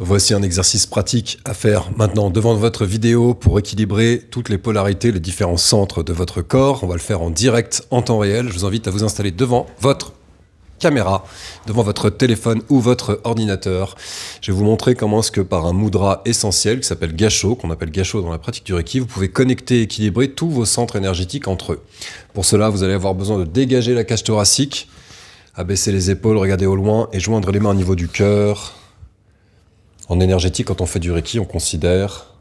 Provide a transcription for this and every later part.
Voici un exercice pratique à faire maintenant devant votre vidéo pour équilibrer toutes les polarités, les différents centres de votre corps. On va le faire en direct, en temps réel. Je vous invite à vous installer devant votre caméra, devant votre téléphone ou votre ordinateur. Je vais vous montrer comment est-ce que par un mudra essentiel qui s'appelle Gassho, qu'on appelle Gassho dans la pratique du Reiki, vous pouvez connecter et équilibrer tous vos centres énergétiques entre eux. Pour cela, vous allez avoir besoin de dégager la cage thoracique, abaisser les épaules, regarder au loin et joindre les mains au niveau du cœur. En énergétique, quand on fait du Reiki, on considère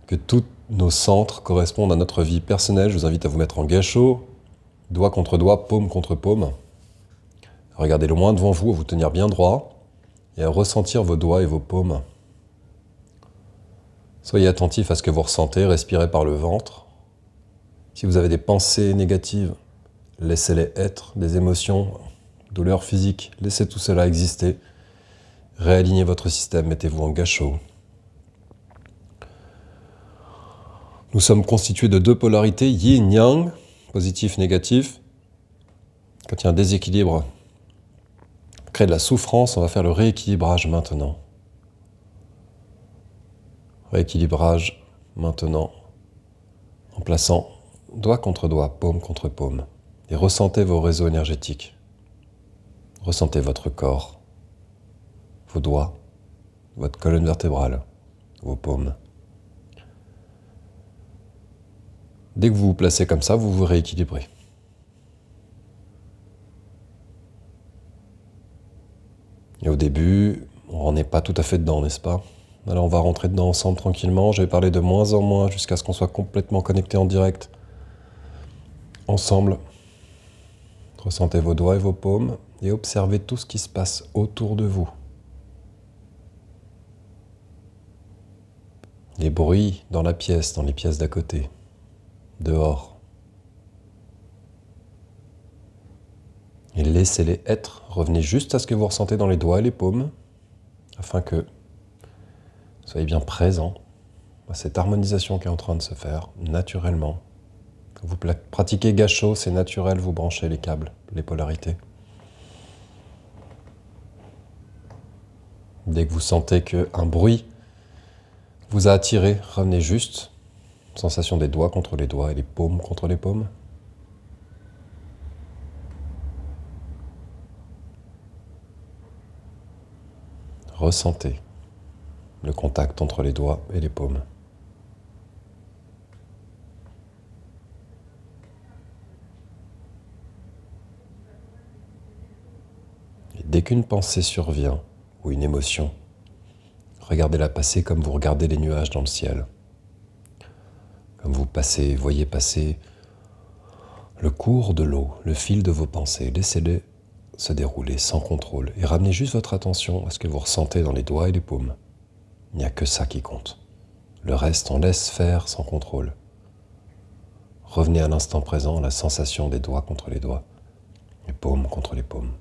que tous nos centres correspondent à notre vie personnelle. Je vous invite à vous mettre en Gassho, doigt contre doigt, paume contre paume. Regardez loin devant vous, à vous tenir bien droit et à ressentir vos doigts et vos paumes. Soyez attentif à ce que vous ressentez, respirez par le ventre. Si vous avez des pensées négatives, laissez-les être, des émotions, douleurs physiques, laissez tout cela exister. Réalignez votre système, mettez-vous en Gassho. Nous sommes constitués de deux polarités, yin-yang, positif, négatif. Quand il y a un déséquilibre, crée de la souffrance, on va faire le rééquilibrage maintenant. Rééquilibrage maintenant, en plaçant doigt contre doigt, paume contre paume. Et ressentez vos réseaux énergétiques. Ressentez votre corps, vos doigts, votre colonne vertébrale, vos paumes. Dès que vous vous placez comme ça, vous vous rééquilibrez. Et au début, on n'est pas tout à fait dedans, n'est-ce pas? Alors on va rentrer dedans ensemble tranquillement. Je vais parler de moins en moins jusqu'à ce qu'on soit complètement connecté en direct. Ensemble. Ressentez vos doigts et vos paumes et observez tout ce qui se passe autour de vous. Les bruits dans la pièce, dans les pièces d'à côté, dehors. Et laissez-les être. Revenez juste à ce que vous ressentez dans les doigts et les paumes, afin que vous soyez bien présent à cette harmonisation qui est en train de se faire naturellement. Quand vous pratiquez Gassho, c'est naturel, vous branchez les câbles, les polarités. Dès que vous sentez qu'un bruit vous a attiré, revenez juste. Sensation des doigts contre les doigts et les paumes contre les paumes. Ressentez le contact entre les doigts et les paumes. Et dès qu'une pensée survient, ou une émotion, regardez-la passer comme vous regardez les nuages dans le ciel. Comme vous voyez passer le cours de l'eau, le fil de vos pensées. Laissez-les se dérouler sans contrôle et ramenez juste votre attention à ce que vous ressentez dans les doigts et les paumes. Il n'y a que ça qui compte. Le reste, on laisse faire sans contrôle. Revenez à l'instant présent, à la sensation des doigts contre les doigts, les paumes contre les paumes.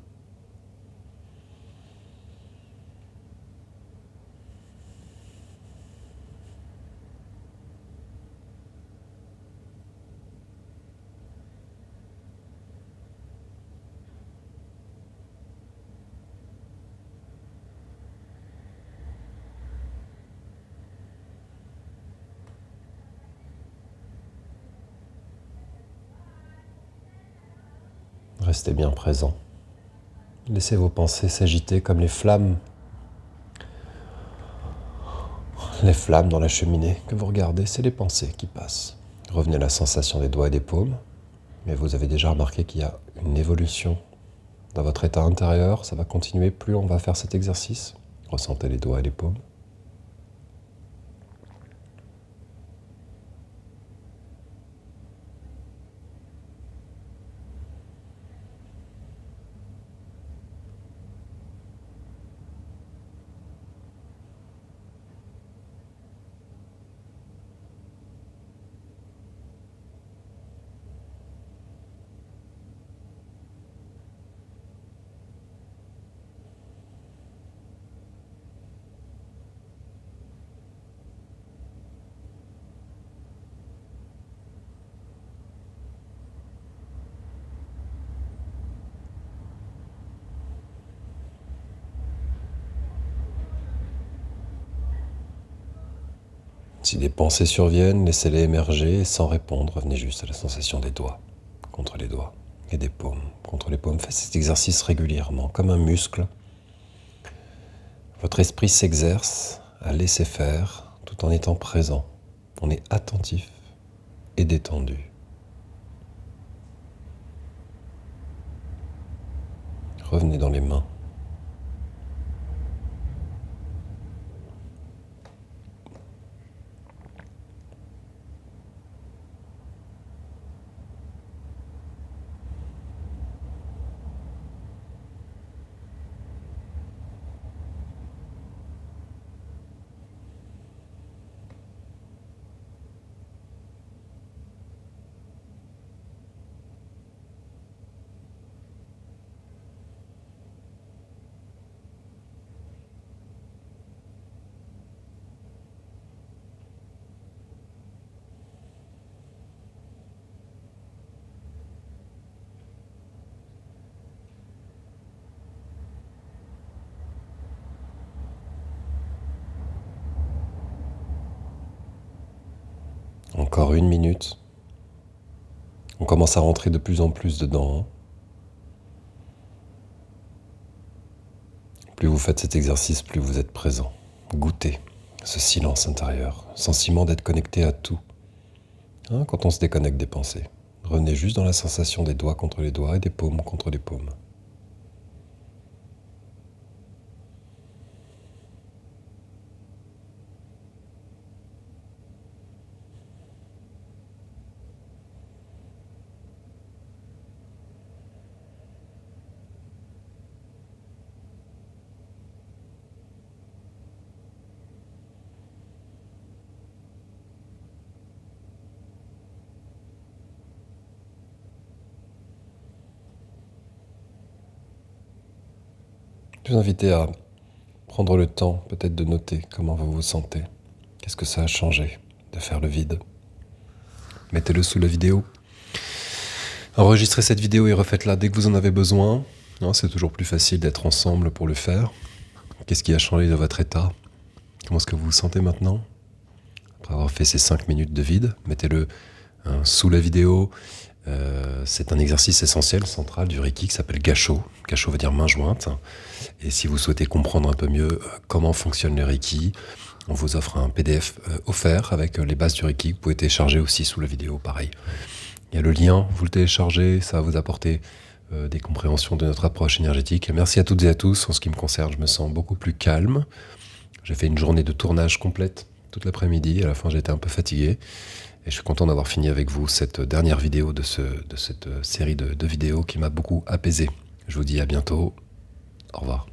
Restez bien présent. Laissez vos pensées s'agiter comme les flammes dans la cheminée que vous regardez, c'est les pensées qui passent. Revenez à la sensation des doigts et des paumes, mais vous avez déjà remarqué qu'il y a une évolution dans votre état intérieur. Ça va continuer plus on va faire cet exercice. Ressentez les doigts et les paumes. Si des pensées surviennent, laissez-les émerger et sans répondre, revenez juste à la sensation des doigts contre les doigts et des paumes contre les paumes. Faites cet exercice régulièrement, comme un muscle. Votre esprit s'exerce à laisser faire tout en étant présent. On est attentif et détendu. Revenez dans les mains. Encore 1 minute. On commence à rentrer de plus en plus dedans. Plus vous faites cet exercice, plus vous êtes présent. Goûtez ce silence intérieur, sentiment d'être connecté à tout. Quand on se déconnecte des pensées, revenez juste dans la sensation des doigts contre les doigts et des paumes contre les paumes. Je vous invite à prendre le temps peut-être de noter comment vous vous sentez. Qu'est-ce que ça a changé de faire le vide? Mettez-le sous la vidéo. Enregistrez cette vidéo et refaites-la dès que vous en avez besoin. C'est toujours plus facile d'être ensemble pour le faire. Qu'est-ce qui a changé de votre état? Comment est-ce que vous vous sentez maintenant? Après avoir fait ces 5 minutes de vide, mettez-le sous la vidéo. C'est un exercice essentiel, central du Reiki qui s'appelle Gassho. Gassho veut dire main jointe. Et si vous souhaitez comprendre un peu mieux comment fonctionne le Reiki, on vous offre un PDF offert avec les bases du Reiki. Vous pouvez télécharger aussi sous la vidéo, pareil. Il y a le lien, vous le téléchargez, ça va vous apporter des compréhensions de notre approche énergétique. Et merci à toutes et à tous. En ce qui me concerne, je me sens beaucoup plus calme. J'ai fait une journée de tournage complète toute l'après-midi. À la fin, j'étais un peu fatigué. Et je suis content d'avoir fini avec vous cette dernière vidéo de cette série de vidéos qui m'a beaucoup apaisé. Je vous dis à bientôt. Au revoir.